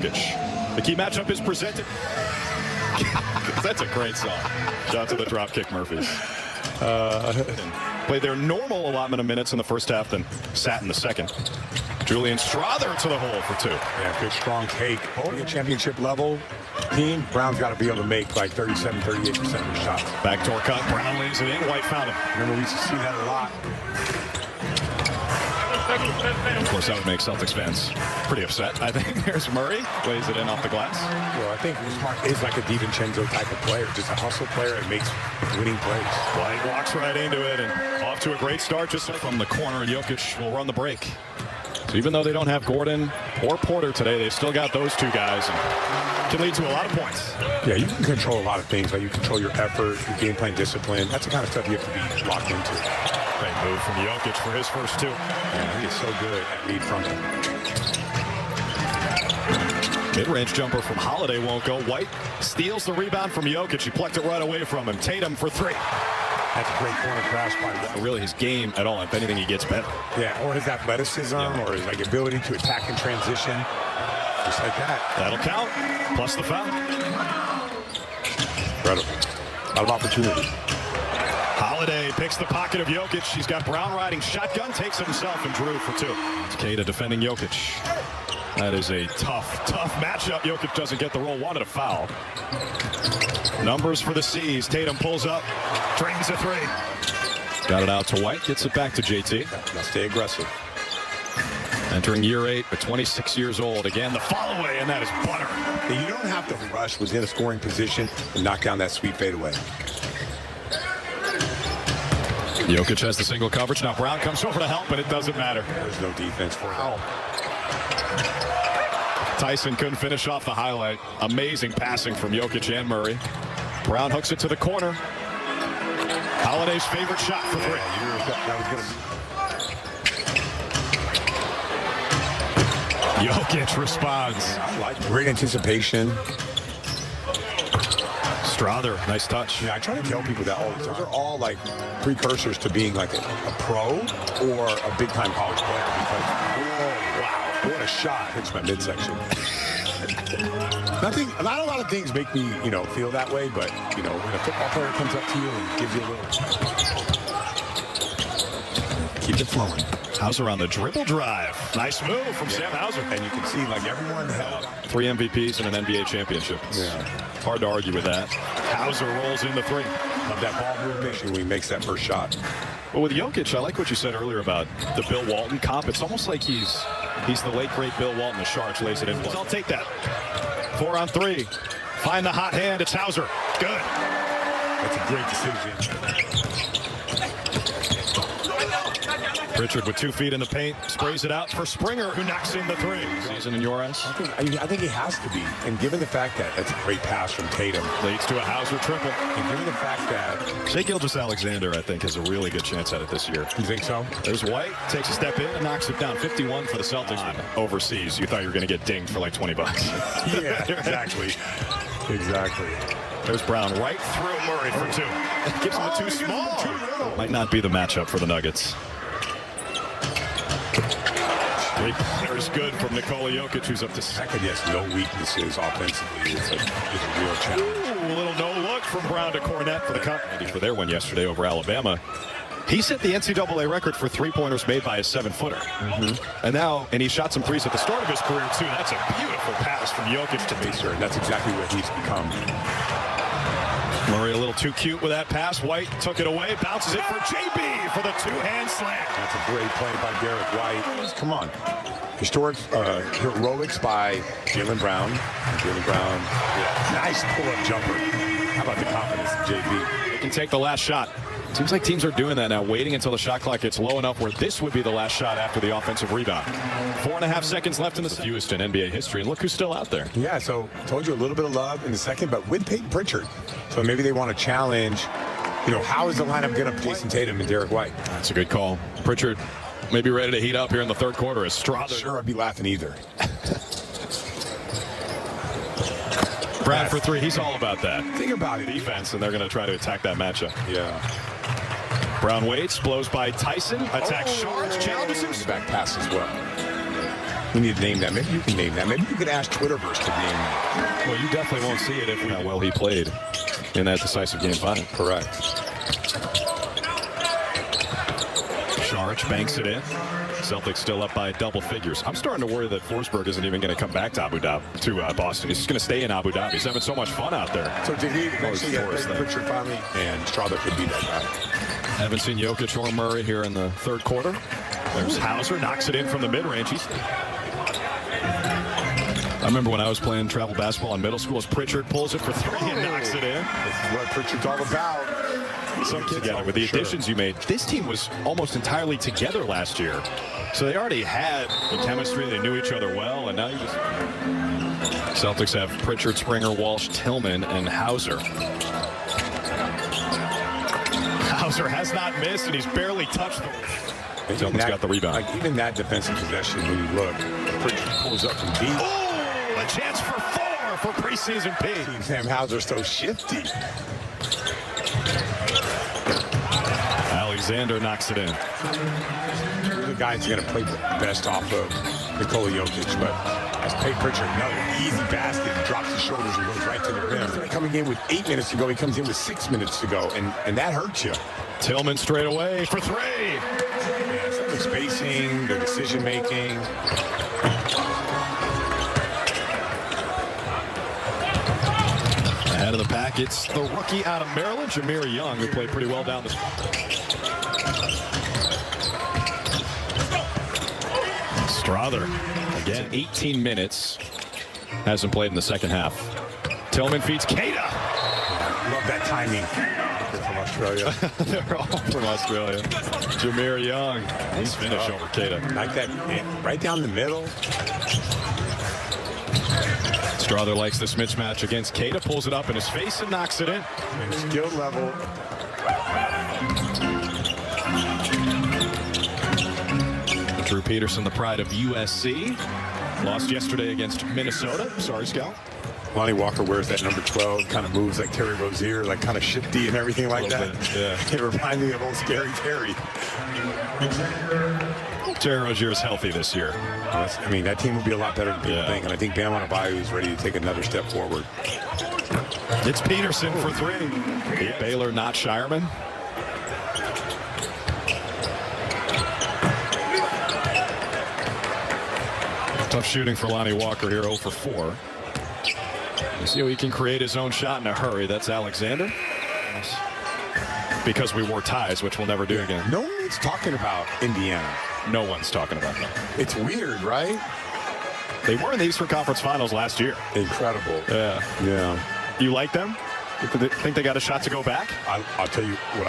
The key matchup is presented. That's a great song. Shout out to the Dropkick Murphys. Played their normal allotment of minutes in the first half, then sat in the second. Julian Strother to the hole for 2. Yeah, good strong take. A championship level team, Brown's got to be able to make like 37, 38% of their shots. Backdoor cut, Brown leaves it in, White found him. Remember, we used to see that a lot. Of course, that would make Celtics fans pretty upset. I think there's Murray, lays it in off the glass. Well, I think Smart is like a DiVincenzo type of player, just a hustle player that makes winning plays. White walks right into it and off to a great start just from the corner, and Jokic will run the break. So even though they don't have Gordon or Porter today, they've still got those two guys and can lead to a lot of points. Yeah, you can control a lot of things. Like you control your effort, your game plan discipline. That's the kind of stuff you have to be locked into. Great move from Jokic for his first 2. Yeah, he is so good at lead from him. Mid-range jumper from Holiday won't go. White steals the rebound from Jokic. He plucked it right away from him. Tatum for 3. That's a great corner crash by White. Really his game at all. If anything, he gets better. Yeah, or his athleticism, or his ability to attack and transition. Just like that. That'll count. Plus the foul. Incredible. A lot of opportunity. Holiday picks the pocket of Jokic. He's got Brown riding shotgun, takes it himself, and drew for 2. It's Kada defending Jokic. That is a tough matchup. Jokic doesn't get the roll, wanted a foul. Numbers for the C's. Tatum pulls up, drains a 3. Got it out to White, gets it back to JT. Now stay aggressive. Entering year 8, but 26 years old. Again, the fall away, and that is butter. You don't have to rush, was in a scoring position, and knock down that sweet fadeaway. Jokic has the single coverage. Now Brown comes over to help, but it doesn't matter. There's no defense for that. Tyson couldn't finish off the highlight. Amazing passing from Jokic and Murray. Brown hooks it to the corner. Holiday's favorite shot for 3. Jokic responds. Great anticipation. Strother, nice touch. Yeah, I try to tell people that those are all like precursors to being like a pro or a big-time college player. Because, oh, wow, what a shot. Hits my midsection. Not a lot of things make me, feel that way, but, when a football player comes up to you and gives you a little... Keep it flowing. Hauser on the dribble drive. Nice move from Sam Hauser. And you can see, like, everyone held 3 MVPs and an NBA championship. Hard to argue with that. Hauser rolls in the 3. Love that ball movement when he makes that first shot. But with Jokic, I like what you said earlier about the Bill Walton comp. It's almost like he's the late, great Bill Walton. The Sharks lays it in. I'll take that. 4 on 3. Find the hot hand. It's Hauser. Good. That's a great decision. Pritchard with 2 feet in the paint, sprays it out for Springer, who knocks in the 3. Season in your eyes? I think it has to be. And given the fact that that's a great pass from Tatum. Leads to a Hauser triple. And given the fact that... Shai Gilgeous-Alexander, I think, has a really good chance at it this year. You think so? There's White, takes a step in and knocks it down. 51 for the Celtics. Overseas, you thought you were going to get dinged for like $20. Yeah, exactly. Exactly. There's Brown right through Murray for 2. Gives him a too small. Might not be the matchup for the Nuggets. There's good from Nikola Jokic, who's up to second. Yes, no weaknesses offensively. It's a real challenge. Ooh, a little no look from Brown to Cornette for the cup. For their win yesterday over Alabama. He set the NCAA record for 3-pointers made by a 7-footer. And he shot some 3s at the start of his career, too. That's a beautiful pass from Jokic to Macer. That's exactly what he's become. Murray a little too cute with that pass. White took it away, bounces it for JB for the 2-hand slam. That's a great play by Derek White. Come on. Historic heroics by Jaylen Brown. Nice pull-up jumper. How about the confidence of JB? They can take the last shot. Seems like teams are doing that now, waiting until the shot clock gets low enough where this would be the last shot after the offensive rebound. 4.5 seconds left in the fewest in NBA history, and look who's still out there. Yeah, so told you a little bit of love in the second, but with Peyton Pritchard. So maybe they want to challenge, how is the lineup going to Jason Tatum and Derek White? That's a good call. Pritchard may be ready to heat up here in the third quarter as Strother. Sure, I'd be laughing either. Brad for 3, he's all about that. Think about it. Defense, and they're going to try to attack that matchup. Yeah. Brown waits, blows by Tyson, attacks Shards, challenges him. Back pass as well. We need to name that. Maybe you can name that. Maybe you could ask Twitterverse to name that. Well, you definitely won't see it if how well he played in that decisive game final. Correct. Saric banks it in. Celtics still up by double figures. I'm starting to worry that Forsberg isn't even going to come back to Boston. He's just going to stay in Abu Dhabi. He's having so much fun out there. So did he actually get Pritchard finally? And Strawther could be that guy. Haven't seen Jokic or Murray here in the third quarter. There's Hauser, knocks it in from the mid-range. I remember when I was playing travel basketball in middle school, as Pritchard pulls it for three and knocks it in. This is what Pritchard's all about. Some kids together with the additions you made. This team was almost entirely together last year. So they already had the chemistry. They knew each other well. And now you just... Celtics have Pritchard, Springer, Walsh, Tillman, and Hauser. Hauser has not missed, and he's barely touched the... Celtics got the rebound. Like even that defensive possession, when you look, Pritchard pulls up from deep. Oh, a chance for 4 for preseason P. Sam Hauser's so shifty. Alexander knocks it in. The guy's going to play the best off of Nikola Jokic, but as Pritchard, another easy basket, he drops his shoulders and goes right to the rim. Coming in with 8 minutes to go, he comes in with 6 minutes to go, and that hurts you. Tillman straight away for 3. Yeah, so the spacing, the decision making. Ahead of the pack, it's the rookie out of Maryland, Jameer Young, who played pretty well down the... Strawther, again, 18 minutes. Hasn't played in the second half. Tillman feeds Keita. Love that timing. They're from Australia. They're all from Australia. Jameer Young. Nice finish over Keita. Like that, right down the middle. Strawther likes this mismatch against Keita, pulls it up in his face and knocks it in. And skill level. Drew Peterson, the pride of USC. Lost yesterday against Minnesota. Sorry, Scout. Lonnie Walker wears that number 12, kind of moves like Terry Rozier, like kind of shifty and everything like that. Bit, yeah. It reminds me of old Scary Terry. Terry Rozier is healthy this year. I mean, that team will be a lot better than people think, and I think Bam Adebayo is ready to take another step forward. It's Peterson for 3. Baylor, not Shireman. Tough shooting for Lonnie Walker here, 0 for 4. You see how he can create his own shot in a hurry. That's Alexander. Because we wore ties, which we'll never do again. No one's talking about Indiana. No one's talking about that. It's weird, right? They were in the Eastern Conference Finals last year. Incredible. Yeah. Yeah. You like them? You think they got a shot to go back? I'll tell you what